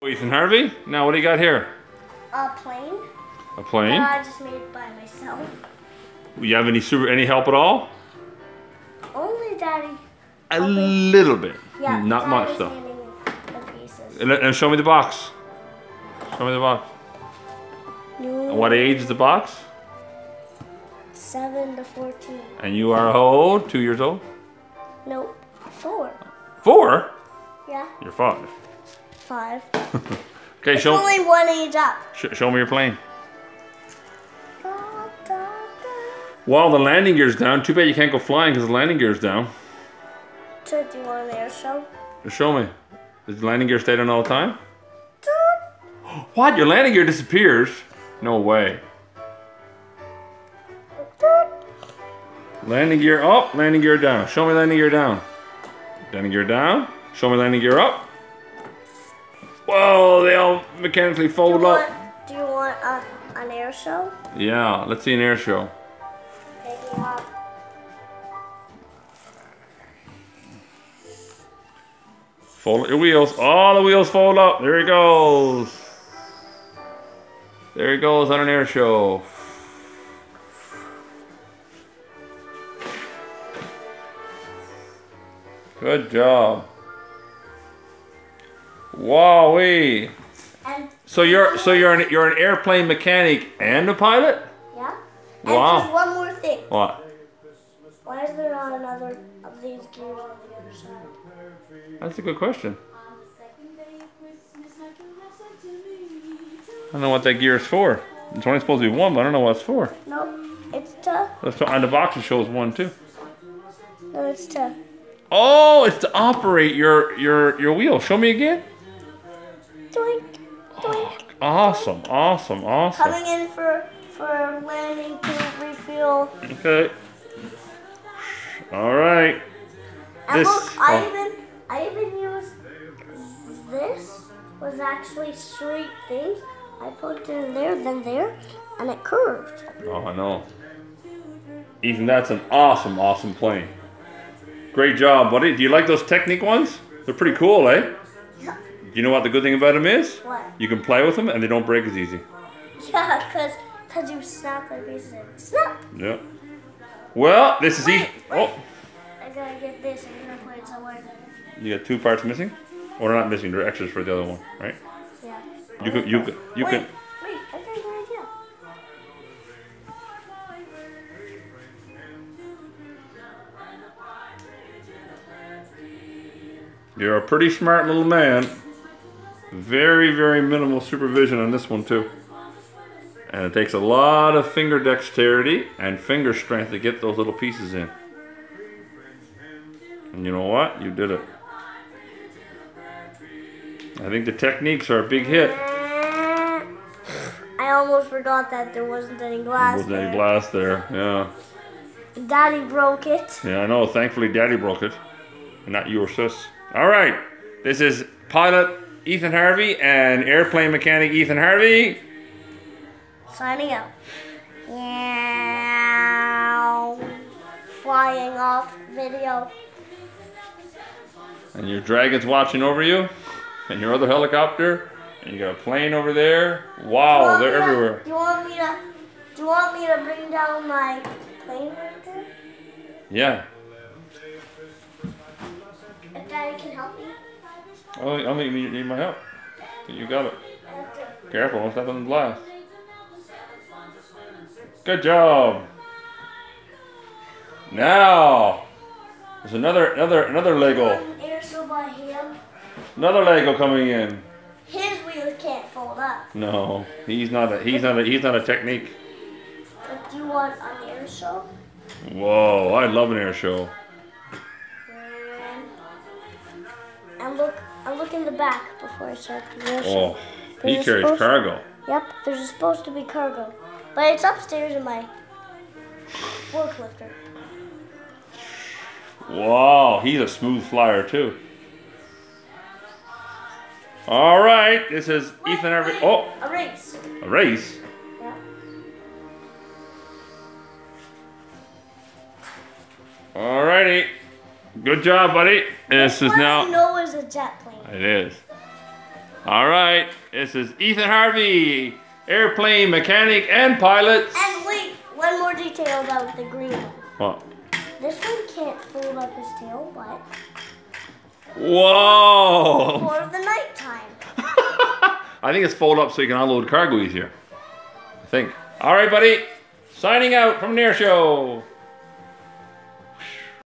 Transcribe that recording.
Ethan Harvey, now what do you got here? A plane. A plane? I just made it by myself. You have any help at all? Only Daddy. A little bit. Yeah. Not much though. The pieces. And show me the box. Show me the box. No. And what age is the box? 7 to 14. And you are how old? 2 years old? Nope. 4. 4? Yeah. You're 5. 5. Okay, it's only one age up. Show me your plane. Well, the landing gear's down. Too bad you can't go flying because the landing gear's down. So do you want an air show? Show me. Does the landing gear stay down all the time? What? Your landing gear disappears? No way. Landing gear up, landing gear down. Show me landing gear down. Landing gear down. Show me landing gear up. Whoa, they all mechanically fold up. Do you want an air show? Yeah, let's see an air show. Fold your wheels. All the wheels fold up. There he goes. There he goes on an air show. Good job. Wowee. So you're an airplane mechanic and a pilot? Yeah. And wow. there's one more thing. What? Why is there not another of these gears on the other side? That's a good question. I don't know what that gear is for. It's only supposed to be 1, but I don't know what it's for. No, it's to. On the box it shows 1 too. No, it's to. Oh, it's to operate your wheel. Show me again. Doink, doink. Oh, awesome, awesome, awesome. Coming in for landing to refuel. Okay. All right. And look, I even used this was actually straight things. I put it in there, then there, and it curved. Oh, I know. Ethan, that's an awesome, awesome plane. Great job, buddy. Do you like those Technic ones? They're pretty cool, eh? Yeah. Do you know what the good thing about them is? What? You can play with them and they don't break as easy. Yeah, because you snap the pieces and snap. Yeah. Well, this is Ethan. Oh. I gotta get this. I'm gonna put it somewhere. You got 2 parts missing? Or they're not missing, they're extras for the other one, right? Yeah. You can. Wait, I got an idea. You're a pretty smart little man. Very, very minimal supervision on this one too. And it takes a lot of finger dexterity and finger strength to get those little pieces in. And you know what? You did it. I think the Techniques are a big hit. I almost forgot that there wasn't any glass There wasn't any glass there, yeah. Daddy broke it. Yeah, I know. Thankfully, Daddy broke it. And not you or sis. All right. This is pilot Ethan Harvey and airplane mechanic Ethan Harvey. Signing out. Yeah. Flying off video. And your dragon's watching over you. And your other helicopter. And you got a plane over there. Wow, they're everywhere. Do you want me to bring down my plane right there? Yeah. If Daddy can help me. I'll need my help. You got it. Careful, don't step on the glass. Good job. Now, there's another Lego. Air show by him. Another Lego coming in. His wheels can't fold up. No, he's not a Technique. But do you want an air show? Whoa, I love an air show. And look in the back before I start the air show. Oh, he carries cargo. Yep, there's supposed to be cargo. But it's upstairs in my forklifter. Wow, he's a smooth flyer too. All right, this is Ethan Harvey. Oh, a race. A race? Yeah. All righty. Good job, buddy. This is now. I know it's a jet plane. It is. All right, this is Ethan Harvey, airplane mechanic and pilot. And wait, one more detail about the green one. What? This one can't fold up his tail, but Whoa! for the nighttime. I think it's fold up so you can unload cargo easier. I think. All right, buddy. Signing out from the Air Show.